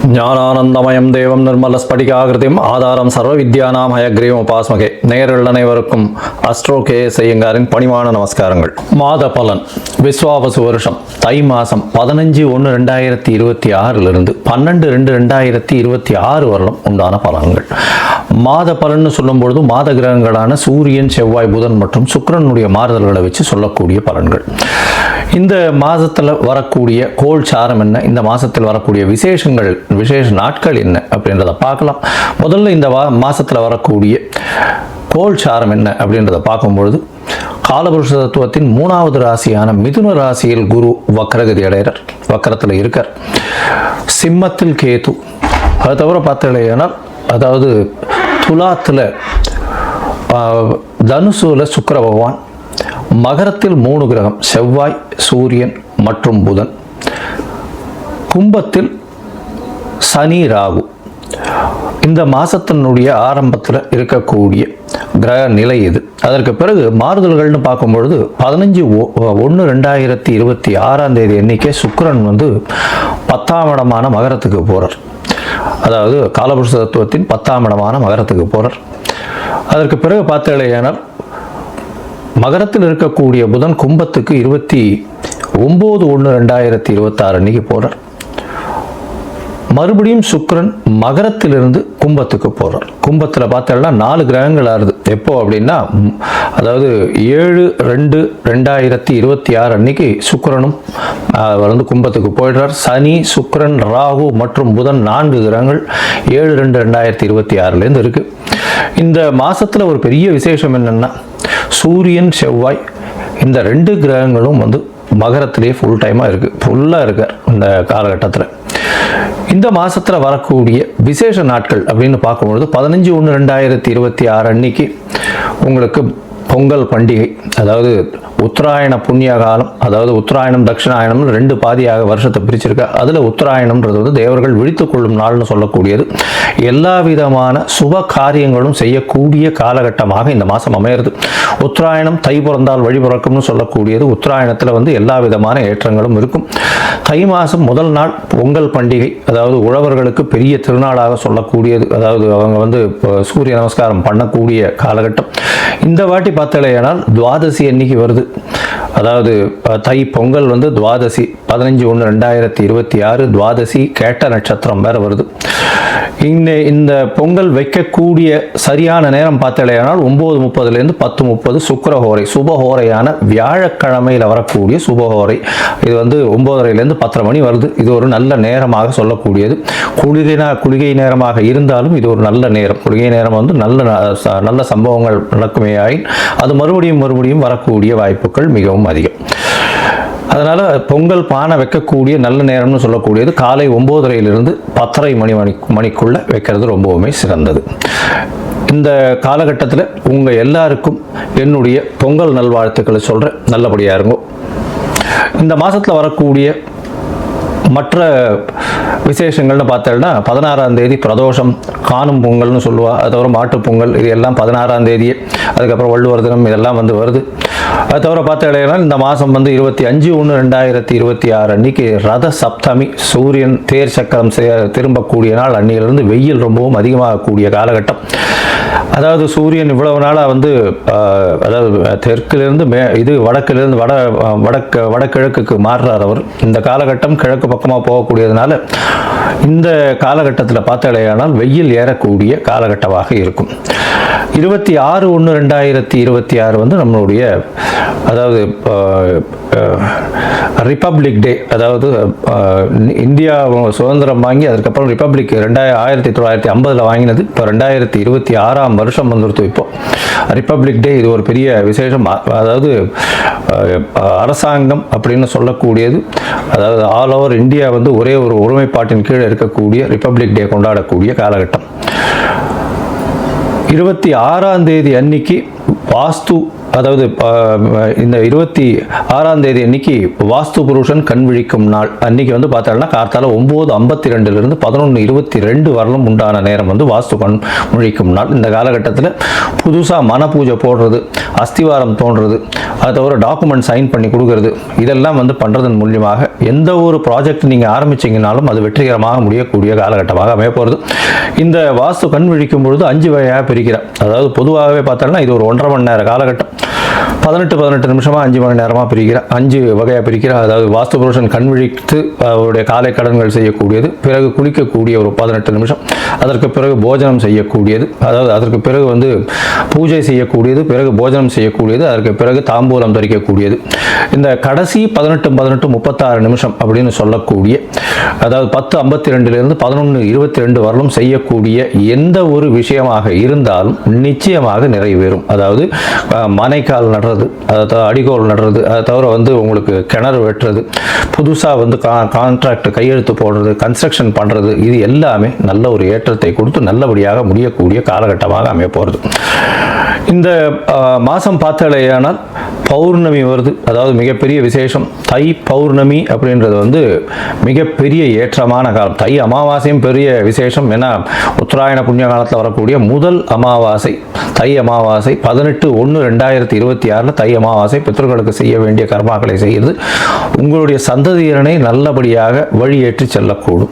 ஞானானந்தமயம் தேவம் நிர்மல ஸ்படிகாகிருதியும் ஆதாரம் சர்வ வித்யானாம் ஹயக்ரீவம் உபாஸ்மகே. நேயர்கள் அனைவருக்கும் அஸ்ட்ரோ கே செய்யங்காரின் பணிவான நமஸ்காரங்கள். மாத பலன் விஸ்வாவசு வருஷம் தை மாதம் 15/1/2026 12/2/2026 வருடம் உண்டான பலன்கள். மாத பலன்னு சொல்லும் பொழுது மாத கிரகங்களான சூரியன், செவ்வாய், புதன் மற்றும் சுக்கிரனுடைய மாறுதல்களை வச்சு சொல்லக்கூடிய பலன்கள். இந்த மாதத்தில் வரக்கூடிய கோள் சாரம் என்ன, இந்த மாதத்தில் வரக்கூடிய விசேஷ நாட்கள் என்ன அப்படின்றத பார்க்கலாம். முதல்ல இந்த மாதத்தில் வரக்கூடிய கோள் சாரம் என்ன அப்படின்றத பார்க்கும்பொழுது, காலபுருஷ தத்துவத்தின் 3வது ராசியான மிதுன ராசியில் குரு வக்ரகதி அடைகிறார், வக்கரத்தில் இருக்கார். சிம்மத்தில் கேது, அது தவிர பார்த்தீங்கன்னா அதாவது துலாத்தில் தனுசுல சுக்கிர பகவான், மகரத்தில் 3 கிரகம் செவ்வாய், சூரியன் மற்றும் புதன், கும்பத்தில் சனி, ராகு. இந்த மாதத்தினுடைய ஆரம்பத்தில் இருக்கக்கூடிய கிரக நிலை இது. அதற்கு பிறகு மாறுதல்கள்னு பார்க்கும்பொழுது 15/1/2026 அன்னைக்கே சுக்கிரன் 10ஆம் இடமான மகரத்துக்கு போகிறார். அதாவது காலபுருஷ தத்துவத்தின் 10ஆம் இடமான மகரத்துக்கு போகிறார். அதற்கு பிறகு பார்த்தீங்கன்னா மகரத்தில் இருக்கக்கூடிய புதன் கும்பத்துக்கு 29/1/2026 அன்னைக்கு போகிறார். மறுபடியும் சுக்கிரன் மகரத்திலிருந்து கும்பத்துக்கு போகிறார். கும்பத்தில் பார்த்தோம்னா 4 கிரகங்கள் ஆறுது. எப்போ அப்படின்னா, அதாவது 7/2/2026 அன்னைக்கு சுக்கிரனும் கும்பத்துக்கு போயிடுறார். சனி, சுக்கிரன், ராகு மற்றும் புதன் 4 கிரகங்கள் 7/2/2026 இருக்கு. இந்த மாசத்துல ஒரு பெரிய விசேஷம் என்னன்னா, சூரியன், செவ்வாய் இந்த 2 கிரகங்களும் மகரத்திலேயே ஃபுல்லாக இருக்கார் இந்த காலகட்டத்தில். இந்த மாதத்தில் வரக்கூடிய விசேஷ நாட்கள் அப்படின்னு பார்க்கும்பொழுது 15/1/2026 அன்னைக்கு உங்களுக்கு பொங்கல் பண்டிகை, அதாவது உத்தராயண புண்ணிய காலம், அதாவது உத்தராயணம் தட்சிணாயணம் 2 பாதியாக வருஷத்தை பிரிச்சிருக்கா. அதில் உத்தராயணம்ன்றது தேவர்கள் விழித்துக் கொள்ளும் நாள்னு சொல்லக்கூடியது. எல்லா விதமான சுப காரியங்களும் செய்யக்கூடிய காலகட்டமாக இந்த மாதம் அமையிறது. உத்தராயணம் தை பிறந்தால் வழி பிறக்கும்னு சொல்லக்கூடியது. உத்தராயணத்தில் எல்லா விதமான ஏற்றங்களும் இருக்கும். தை மாதம் முதல் நாள் பொங்கல் பண்டிகை, அதாவது உழவர்களுக்கு பெரிய திருநாளாக சொல்லக்கூடியது. அதாவது அவங்க சூரிய நமஸ்காரம் பண்ணக்கூடிய காலகட்டம். இந்த வாட்டி பார்த்தலையானால் துவாதசி அன்னைக்கு வருது. அதாவது தை பொங்கல் துவாதசி 15/1/2026 துவாதசி கேட்ட நட்சத்திரம் வேற வருது. இந்த பொங்கல் வைக்கக்கூடிய சரியான நேரம் பார்த்தலையானால் 9:30 10:30 சுக்கிரஹோரை, சுபஹோரையான வியாழக்கிழமையில் வரக்கூடிய சுபஹோரை. இது 9:30 10:30 மணி வருது. இது ஒரு நல்ல நேரமாக சொல்லக்கூடியது. குளிகை நேரமாக இருந்தாலும் இது ஒரு நல்ல நேரம். குளிகை நேரம் நல்ல சம்பவங்கள் நடக்குமே ஆயின் அது மறுபடியும் வரக்கூடிய வாய்ப்புகள் மிகவும் அதிகம். அதனால் பொங்கல் பானை வைக்கக்கூடிய நல்ல நேரம்னு சொல்லக்கூடியது காலை 9:30 10:30 மணிக்குள்ளே வைக்கிறது ரொம்பவுமே சிறந்தது. இந்த காலகட்டத்தில் உங்கள் எல்லாருக்கும் என்னுடைய பொங்கல் நல்வாழ்த்துக்களை சொல்கிறேன். நல்லபடியாக இருக்கும். இந்த மாதத்தில் வரக்கூடிய மற்ற விசேஷங்கள்னு பார்த்தோம்னா 16ஆம் தேதி பிரதோஷம், காணும் பொங்கல்னு சொல்லுவா. அது தவிர மாட்டுப் பொங்கல், இது எல்லாம் 16ஆம் தேதியே. அதுக்கப்புறம் வள்ளுவர் தினம், இதெல்லாம் வருது. அது தவிர பார்த்தீங்கன்னா இந்த மாதம் 25/1/2026 அன்னைக்கு ரத சப்தமி, சூரியன் தேர் சக்கரம் திரும்பக்கூடிய நாள். அன்னையிலிருந்து வெயில் ரொம்பவும் அதிகமாகக்கூடிய காலகட்டம். அதாவது சூரியன் இவ்வளவு நாளாக அதாவது தெற்கிலிருந்து வடக்கிலிருந்து வடகிழக்குக்கு மாறுறார் அவர். இந்த காலகட்டம் கிழக்கு பக்கமாக போகக்கூடியதுனால இந்த காலகட்டத்தில் பார்த்தாலேயானால் வெயில் ஏறக்கூடிய காலகட்டமாக இருக்கும். 26/1/2026 நம்மளுடைய அதாவது ரிப்பப்ளிக் டே, அதாவது இந்தியா சுதந்திரம் வாங்கி அதுக்கப்புறம் ரிப்பப்ளிக் 1950 வாங்கினது. இப்போ 2026ஆம் வருஷம் வந்துருத்து. இப்போ ரிப்பப்ளிக் டே இது ஒரு பெரிய விசேஷம். அதாவது அரசாங்கம் அப்படின்னு சொல்லக்கூடியது, அதாவது ஆல் ஓவர் இந்தியா ஒரே ஒரு ஒருமைப்பாட்டின் கீழே இருக்கக்கூடிய ரிப்பப்ளிக் டே கொண்டாடக்கூடிய காலகட்டம். 26ஆம் தேதி அன்னைக்கு வாஸ்து அதாவது இந்த 26ஆம் தேதி அன்னைக்கு வாஸ்து புருஷன் கண் விழிக்கும் நாள் அன்னைக்கு வந்து பார்த்தோம்னா கார்த்தால 9:52 11:22 வரலும் உண்டான நேரம் வந்து வாஸ்து கண் விழிக்கும் நாள். இந்த காலகட்டத்தில் புதுசாக மன பூஜை போடுறது, அஸ்திவாரம் தோன்றது, அதை தவிர டாக்குமெண்ட் சைன் பண்ணி கொடுக்கறது, இதெல்லாம் வந்து பண்ணுறதன் மூலியமாக எந்த ஒரு ப்ராஜெக்ட் நீங்கள் ஆரம்பிச்சிங்கனாலும் அது வெற்றிகரமாக முடியக்கூடிய காலகட்டமாக அமைய போகிறது. இந்த வாஸ்து கண் விழிக்கும் பொழுது 5 வகையாக பிரிக்கிறார். அதாவது பொதுவாகவே பார்த்தோம்னா இது ஒரு 1.5 மணி நேர காலகட்டம், 18 நிமிஷமாக 5 மணி நேரமாக பிரிக்கிறார், 5 வகையாக பிரிக்கிறார். அதாவது வாஸ்து புருஷன் கண் விழித்து அவருடைய காலை கடன்கள் செய்யக்கூடியது, பிறகு குளிக்கக்கூடிய ஒரு 18 நிமிஷம், அதற்கு பிறகு போஜனம் செய்யக்கூடியது, அதாவது அதற்கு பிறகு வந்து பூஜை செய்யக்கூடியது, பிறகு போஜனம் செய்யக்கூடியது, அதற்கு பிறகு தாம்பூலம் தரிக்கக்கூடியது. இந்த கடைசி 18 36 நிமிஷம் அப்படின்னு சொல்லக்கூடிய, அதாவது 10:52 11:22 வரலும் செய்யக்கூடிய எந்த ஒரு விஷயமாக இருந்தாலும் நிச்சயமாக நிறைவேறும். அதாவது மனைக்கால் நடுறது, அதை அடிகோல் நடுறது, அதை தவிர வந்து உங்களுக்கு கிணறு வெட்டுறது, புதுசாக வந்து கான்ட்ராக்ட் கையெழுத்து போடுறது, கன்ஸ்ட்ரக்ஷன் பண்ணுறது, இது எல்லாமே நல்ல ஒரு ஏற்றத்தை கொடுத்து நல்லபடியாக முடியக்கூடிய காலகட்டமாக அமைய போகிறது. இந்த மாதம் பார்த்தாலேயானால் பௌர்ணமி வருது, அதாவது மிகப்பெரிய விசேஷம். தை பௌர்ணமி அப்படின்றது வந்து மிகப்பெரிய ஏற்றமான காலம். தை அமாவாசையும் பெரிய விசேஷம். ஏன்னா உத்தராயண புண்ணிய காலத்தில் வரக்கூடிய முதல் அமாவாசை தை அமாவாசை 18/1/2026 தை அமாவாசை. பித்ருக்களுக்கு செய்ய வேண்டிய கர்மாக்களை செய்கிறது உங்களுடைய சந்ததியரனை நல்லபடியாக வழியேற்றி செல்லக்கூடும்.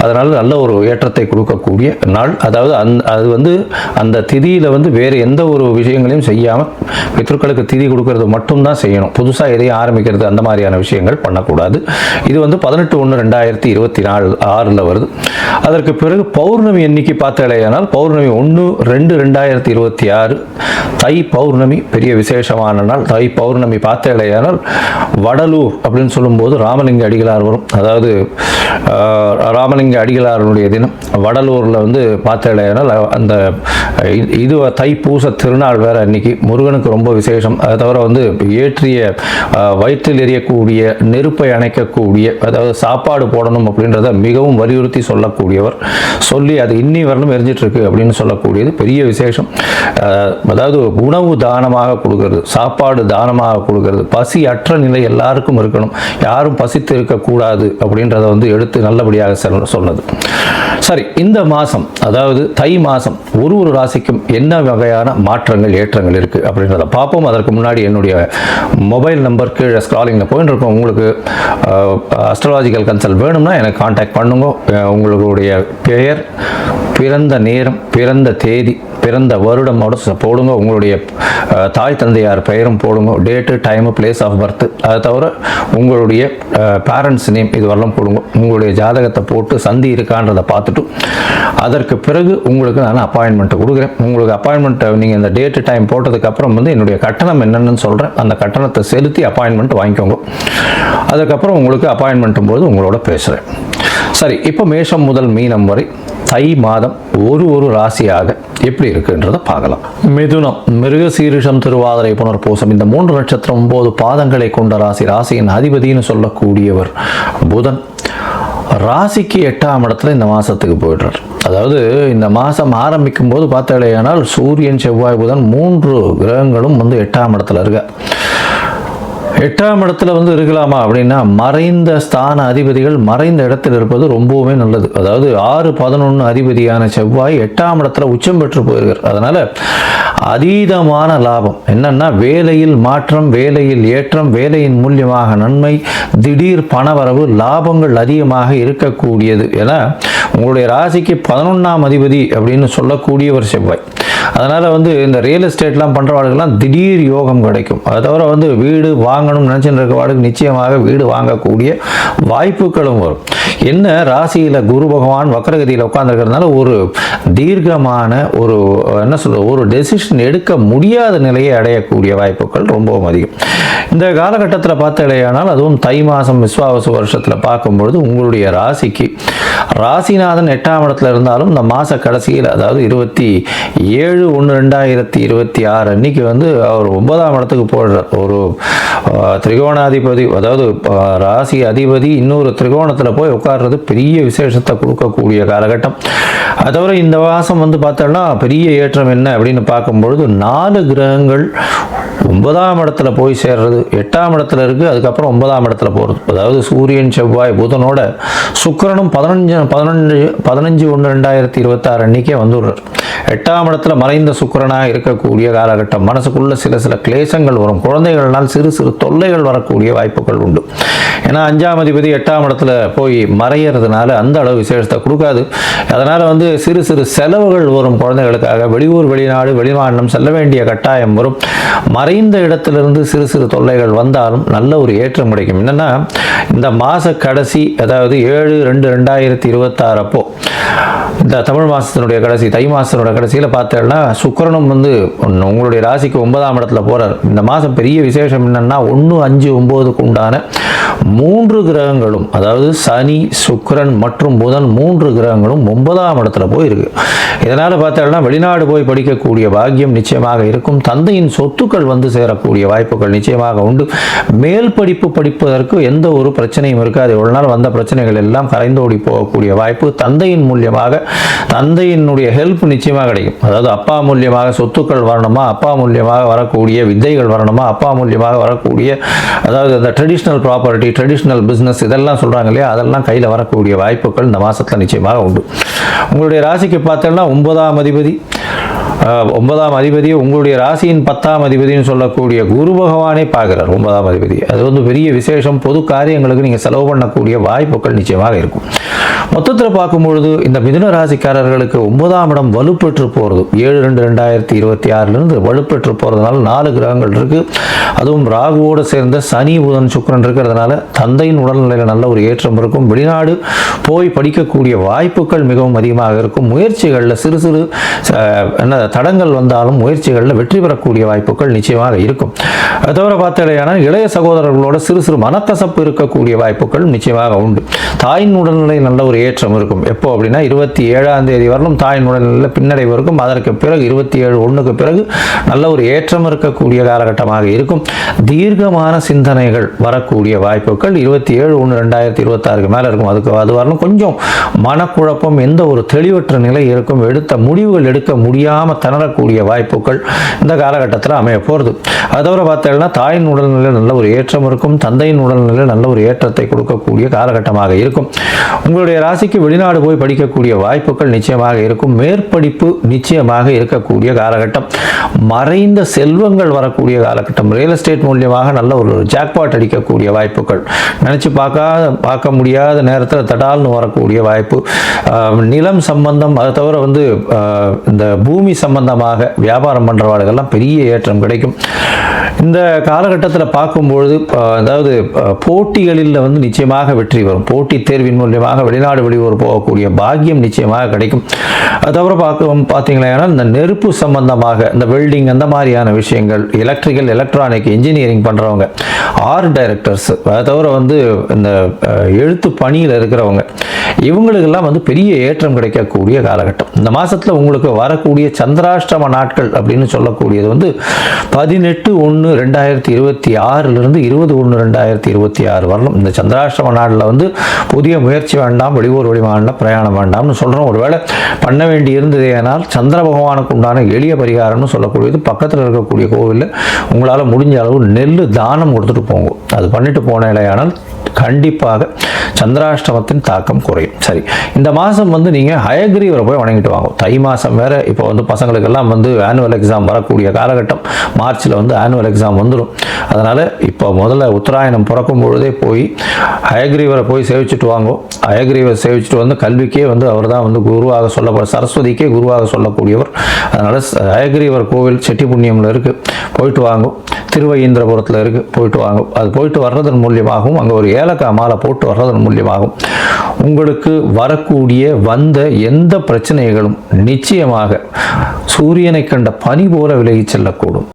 அதனால் நல்ல ஒரு ஏற்றத்தை கொடுக்கக்கூடிய நாள். அதாவது அது வந்து அந்த திதியில் வந்து வேறு எந்த ஒரு விஷயங்களையும் செய்யாமல் பித்ருக்களுக்கு திதி கொடுக்கறது மட்டும்தான் செய்யணும். புதுசாக எதையும் ஆரம்பிக்கிறது அந்த மாதிரியான விஷயங்கள் பண்ணக்கூடாது. இது வந்து 18/1/2026 வருது. அதற்கு பிறகு பௌர்ணமி எண்ணிக்கை பார்த்தாலேயானால் பௌர்ணமி 1/2/2026 தை பௌர்ணமி பெரிய விசேஷமான நாள். தை பௌர்ணமி பார்த்தாலேயானால் வடலூர் அப்படின்னு சொல்லும்போது ராமலிங்க அடிகளார் வரும். அதாவது ராமலிங்க அடிகளாருடைய தினம் வடலூரில் வந்து பார்த்தாலேயானால் அந்த இது தைப்பூச திருநாள் வேறு அன்னைக்கு முருகனுக்கு ரொம்ப விசேஷம். அதை தவிர வந்து ஏற்றிய வயிற்றில் எரியக்கூடிய நெருப்பை அணைக்கக்கூடிய, அதாவது சாப்பாடு போடணும் அப்படின்றத மிகவும் வலியுறுத்தி சொல்லக்கூடியவர். சொல்லி அது இன்னி வரலும் எரிஞ்சிட்டு இருக்கு அப்படின்னு சொல்லக்கூடியது பெரிய விசேஷம். அதாவது உணவு தானமாக கொடுக்கறது, சாப்பாடு தானமாக கொடுக்கறது, பசி அற்ற நிலை எல்லாருக்கும் இருக்கணும், யாரும் பசித்து இருக்கக்கூடாது அப்படின்றத வந்து எடுத்து நல்லபடியாக சொன்னது. சரி, இந்த மாதம் அதாவது தை மாதம் ஒரு ராசிக்கும் என்ன வகையான மாற்றங்கள் ஏற்றங்கள் இருக்கு அப்படின்றத பார்ப்போம். அதற்கு முன்னாடி என்னுடைய மொபைல் நம்பர் கீழே ஸ்க்ராலிங்கில் போயிட்டு இருக்கோம். உங்களுக்கு அஸ்ட்ராலஜிக்கல் கன்சல்ட் வேணும்னா எனக்கு கான்டாக்ட் பண்ணுங்க. உங்களுடைய பெயர், பிறந்த நேரம், பிறந்த தேதி, பிறந்த வருடமோட போடுங்க. உங்களுடைய தாய் தந்தையார் பெயரும் போடுங்க. Date, time, place of birth, அதை தவிர உங்களுடைய பேரண்ட்ஸ் நேம் இது வரலாம் போடுங்க. உங்களுடைய ஜாதகத்தை போட்டு சந்தி இருக்கான்றதை பார்த்துட்டு அதற்கு பிறகு உங்களுக்கு நான் அப்பாயின்மெண்ட்டை கொடுக்குறேன். உங்களுக்கு அப்பாயின்மெண்ட்டை நீங்கள் இந்த டேட்டு டைம் போட்டதுக்கப்புறம் வந்து என்னுடைய கட்டணம் என்னென்னு சொல்கிறேன். அந்த கட்டணத்தை செலுத்தி அப்பாயின்மெண்ட் வாங்கிக்கோங்க. அதுக்கப்புறம் உங்களுக்கு அப்பாயின்மெண்ட்டும் போது உங்களோட பேசுகிறேன். சரி, இப்போ மேஷம் முதல் மீனம் வரை தை மாதம் ஒரு ராசியாக எப்படி இருக்குன்றதை பார்க்கலாம். மிதுனம், மிருகசீரிஷம், திருவாதிரை, புனர்பூசம் இந்த 3 நட்சத்திரம் 9 பாதங்களை கொண்ட ராசி. ராசியின் அதிபதினு சொல்லக்கூடியவர் புதன். ராசிக்கு 8ஆம் இடத்துல இந்த மாதத்துக்கு போயிடுறார். அதாவது இந்த மாதம் ஆரம்பிக்கும் போது பார்த்தாலேயானால் சூரியன், செவ்வாய், புதன் 3 கிரகங்களும் வந்து 8ஆம் இடத்துல இருக்க. 8ஆம் இடத்துல வந்து இருக்கலாமா அப்படின்னா மறைந்த ஸ்தான அதிபதிகள் மறைந்த இடத்தில் இருப்பது ரொம்பவுமே நல்லது. அதாவது 6-11 அதிபதியான செவ்வாய் 8ஆம் இடத்துல உச்சம் பெற்று போயிருக்கார். அதனால அதீதமான லாபம். என்னன்னா வேலையில் மாற்றம், வேலையில் ஏற்றம், வேலையின் மூலியமாக நன்மை, திடீர் பணவரவு, லாபங்கள் அதிகமாக இருக்கக்கூடியது. ஏன்னா உங்களுடைய ராசிக்கு 11ஆம் அதிபதி அப்படின்னு சொல்லக்கூடியவர் செவ்வாய். அதனால் வந்து இந்த ரியல் எஸ்டேட்லாம் பண்ணுறவாளுக்கெல்லாம் திடீர் யோகம் கிடைக்கும். அதை தவிர வந்து வீடு வாங்கணும்னு நினச்சிட்டு இருக்கவாளுக்கு நிச்சயமாக வீடு வாங்கக்கூடிய வாய்ப்புகளும் வரும். என்ன ராசியில் குரு பகவான் வக்ரகதியில் உட்காந்துருக்கிறதுனால ஒரு தீர்க்கமான ஒரு என்ன சொல்கிறது ஒரு டெசிஷன் எடுக்க முடியாத நிலையை அடையக்கூடிய வாய்ப்புகள் ரொம்பவும் அதிகம். இந்த காலகட்டத்தில் பார்த்தாலேயானால் அதுவும் தை மாதம் விஸ்வாவசு வருஷத்தில் பார்க்கும்பொழுது உங்களுடைய ராசிக்கு ராசிநாதன் 8ஆம் இடத்துல இருந்தாலும் இந்த மாத கடைசியில் அதாவது 27/1/2026 அன்னைக்கு வந்து அவர் 9ஆம் இடத்துக்கு போடுறார். ஒரு திரிகோணாதிபதி, அதாவது ராசி அதிபதி இன்னொரு திரிகோணத்தில் போய் உட்கார்றது பெரிய விசேஷத்தை கொடுக்கக்கூடிய காலகட்டம். அது தவிர இந்த மாதம் வந்து பார்த்தோம்னா பெரிய ஏற்றம் என்ன அப்படின்னு பார்க்கும்பொழுது 4 கிரகங்கள் 9ஆம் இடத்துல போய் சேர்றது, 8ஆம் இடத்துல இருக்குது, அதுக்கப்புறம் 9ஆம் இடத்துல போகிறது. அதாவது சூரியன் செவ்வாய் புதனோட சுக்கிரனும் 15/1/2026 அன்னைக்கே வந்துடுறார். 8ஆம் இடத்துல மறைந்த சுக்கிரனாக இருக்கக்கூடிய காலகட்டம். மனசுக்குள்ள சில கிளேசங்கள் வரும், குழந்தைகள்னால் சிறு தொல்லைகள் வரக்கூடிய வாய்ப்புகள் உண்டு. ஏன்னா 5ஆம் அதிபதி 8ஆம் இடத்துல போய் மறையிறதுனால அந்த அளவு விசேஷத்தை கொடுக்காது. அதனால் வந்து சிறு செலவுகள் வரும் குழந்தைகளுக்காக. வெளியூர் வெளிநாடு வெளிமாநிலம் செல்ல வேண்டிய கட்டாயம் வரும். மறைந்த இடத்திலிருந்து சிறு தொல்லைகள் வந்தாலும் நல்ல ஒரு ஏற்றம் கிடைக்கும். என்னன்னா இந்த மாத கடைசி, அதாவது 7/2/2026 அப்போ இந்த தமிழ் மாதத்தினுடைய கடைசி, தை மாதத்தினுடைய கடைசியில் பார்த்தேன்னா சுக்கிரனும் வந்து உங்களுடைய ராசிக்கு 9ஆம் இடத்துல போகிறார். இந்த மாதம் பெரிய விசேஷம் என்னன்னா 1, 5, 9க்கு உண்டான 3 கிரகங்களும், அதாவது சனி, சுக்கிரன் மற்றும் புதன் 3 கிரகங்களும் 9ஆம் இடத்துல போயிருக்கு. இதனால் பார்த்தோம்னா வெளிநாடு போய் படிக்கக்கூடிய பாக்கியம் நிச்சயமாக இருக்கும். தந்தையின் சொத்துக்கள் வந்து சேரக்கூடிய வாய்ப்புகள் நிச்சயமாக உண்டு. மேல் படிப்பு படிப்பதற்கு எந்த ஒரு பிரச்சனையும் இருக்காது. இவ்வளவு நாள் வந்த பிரச்சனைகள் எல்லாம் கரைந்தோடி போகக்கூடிய வாய்ப்பு. தந்தையின் மூலியமாக, தந்தையினுடைய ஹெல்ப் நிச்சயமாக கிடைக்கும். அதாவது அப்பா மூலியமாக சொத்துக்கள் வரணுமா, அப்பா மூலியமாக வரக்கூடிய வித்தைகள் வரணுமா, அப்பா மூலியமாக வரக்கூடிய அதாவது அந்த ட்ரெடிஷ்னல் ப்ராப்பர்ட்டி, ட்ரெடிஷ்னல் பிஸ்னஸ் இதெல்லாம் சொல்கிறாங்க இல்லையா, அதெல்லாம் கையில் வரக்கூடிய வாய்ப்புகள் இந்த மாதத்தில் நிச்சயமாக உண்டு. உங்களுடைய ராசிக்கு பார்த்தோம்னா 9ஆம் அதிபதியை உங்களுடைய ராசியின் 10ஆம் அதிபதினு சொல்லக்கூடிய குரு பகவானே பார்க்குறார் 9ஆம் அதிபதி. அது வந்து பெரிய விசேஷம். பொது காரியங்களுக்கு நீங்கள் செலவு பண்ணக்கூடிய வாய்ப்புகள் நிச்சயமாக இருக்கும். மொத்தத்தில் பார்க்கும்பொழுது இந்த மிதுன ராசிக்காரர்களுக்கு 9ஆம் இடம் வலுப்பெற்று போகிறது. 7/2/2026 வலுப்பெற்று போகிறதுனால 4 கிரகங்கள் இருக்குது. அதுவும் ராகுவோடு சேர்ந்த சனி, புதன், சுக்கிரன் இருக்கிறதுனால தந்தையின் உடல்நிலையில் நல்ல ஒரு ஏற்றம் இருக்கும். வெளிநாடு போய் படிக்கக்கூடிய வாய்ப்புகள் மிகவும் அதிகமாக இருக்கும். முயற்சிகளில் சிறு தடங்கள் வந்தாலும் முயற்சிகளில் வெற்றி பெறக்கூடிய வாய்ப்புகள் நிச்சயமாக இருக்கும். அது தவிர பார்த்தீங்கன்னா இளைய சகோதரர்களோட சிறு மனக்கசப்பு இருக்கக்கூடிய வாய்ப்புகள் நிச்சயமாக உண்டு. தாயின் உடல்நிலை நல்ல ஒரு ஏற்றம் இருக்கும். எப்போ அப்படின்னா 27ஆம் தேதி வரலும் தாயின் உடல்நிலையில் பின்னடைவு இருக்கும். அதற்கு பிறகு 27/1க்கு பிறகு நல்ல ஒரு ஏற்றம் இருக்கக்கூடிய காலகட்டமாக இருக்கும். தீர்க்கமான சிந்தனைகள் வரக்கூடிய வாய்ப்புகள் 27/1/2026 மேலே இருக்கும். அது வரலும் கொஞ்சம் மனக்குழப்பம், எந்த ஒரு தெளிவற்ற நிலை இருக்கும். எடுத்த முடிவுகள் எடுக்க முடியாமல் திணறக்கூடிய வாய்ப்புகள் இந்த காலகட்டத்தில் அமைய போகிறது. அது தவிர பார்த்தீங்கன்னா தாயின் உடல்நிலையில் நல்ல ஒரு ஏற்றம் இருக்கும். தந்தையின் உடல்நிலையில் நல்ல ஒரு ஏற்றத்தை கொடுக்கக்கூடிய காலகட்டமாக இருக்கும். உங்களுடைய ராசிக்கு வெளிநாடு போய் படிக்கக்கூடிய வாய்ப்புகள் நிச்சயமாக இருக்கும். மேற்படிப்பு நிச்சயமாக இருக்கக்கூடிய காலகட்டம். மறைந்த செல்வங்கள் வரக்கூடிய காலகட்டம். ரியல் எஸ்டேட் மூலியமாக நல்ல ஒரு ஜாக்பாட் அடிக்கக்கூடிய வாய்ப்புகள். நினைச்சு பார்க்க முடியாத நேரத்தில் தடால்னு வரக்கூடிய வாய்ப்பு. நிலம் சம்பந்தம், அது தவிர வந்து இந்த பூமி சம்பந்தமாக வியாபாரம் பண்ணுறவாளுகள்லாம் பெரிய ஏற்றம் கிடைக்கும். இந்த காலகட்டத்தில் பார்க்கும்பொழுது அதாவது போட்டிகளில் வந்து நிச்சயமாக வெற்றி வரும். போட்டி தேர்வின் மூலியமாக வெளிநாடு வெளியூர் போகக்கூடிய பாக்கியம் நிச்சயமாக கிடைக்கும். அது தவிர பார்த்தீங்கன்னா இந்த நெருப்பு சம்பந்தமாக, இந்த வெல்டிங் அந்த மாதிரியான விஷயங்கள், எலக்ட்ரிக்கல் எலக்ட்ரானிக் இன்ஜினியரிங் பண்ணுறவங்க, ஆர்ட் டைரக்டர்ஸ், அதை தவிர வந்து இந்த எழுத்து பணியில் இருக்கிறவங்க, இவங்களுக்கெல்லாம் வந்து பெரிய ஏற்றம் கிடைக்கக்கூடிய காலகட்டம். இந்த மாதத்தில் உங்களுக்கு வரக்கூடிய சந்திராஷ்டம நாட்கள் அப்படின்னு சொல்லக்கூடியது வந்து 18/1/2026 20/1/2026 வரணும். இந்த சந்திராஷ்டம நாளில் வந்து புதிய முயற்சி வேண்டாம், வெளியூர் வெளிமாநில பிரயாணம் வேண்டாம்னு சொல்கிறோம். ஒருவேளை பண்ண வேண்டி இருந்தது ஏனால் சந்திர பகவானுக்கு உண்டான எளிய பரிகாரம்னு சொல்லக்கூடியது பக்கத்தில் இருக்கக்கூடிய கோவிலில் உங்களால் முடிஞ்ச அளவு நெல் தானம் கொடுத்துட்டு போங்க. அது பண்ணிட்டு போன இல்லையானால் கண்டிப்பாக சந்திராஷ்டமத்தின் தாக்கம் குறையும். சரி, இந்த மாதம் வந்து நீங்கள் ஹயக்ரீவரை போய் வணங்கிட்டு வாங்க. தை மாதம் வேறு. இப்போ வந்து பசங்களுக்கெல்லாம் வந்து ஆனுவல் எக்ஸாம் வரக்கூடிய காலகட்டம். மார்ச்சில் வந்து ஆனுவல் எக்ஸாம் வந்துடும். அதனால் இப்போ முதல்ல உத்தராயணம் பிறக்கும் பொழுதே போய் ஹயக்ரீவரை போய் சேவிச்சுட்டு வாங்க. ஹயக்ரீவரை சேவிச்சுட்டு வந்து கல்விக்கே வந்து அவர் தான் வந்து குருவாக சரஸ்வதிக்கே குருவாக சொல்லக்கூடியவர். அதனால் ஹயக்ரீவர் கோவில் செட்டிப்புண்ணியமில் இருக்குது, போயிட்டு வாங்க. திருவையீந்திரபுரத்தில் இருக்குது, போயிட்டு வாங்க. அது போயிட்டு வர்றதன் மூலியமாகவும் அங்கே ஒரு ஏலக்காய் மாலை போட்டு வர்றதன் மூலியமாகவும் உங்களுக்கு வரக்கூடிய வந்த எந்த பிரச்சனைகளும் நிச்சயமாக சூரியனை கண்ட பனி போல விலகி செல்லக்கூடும்.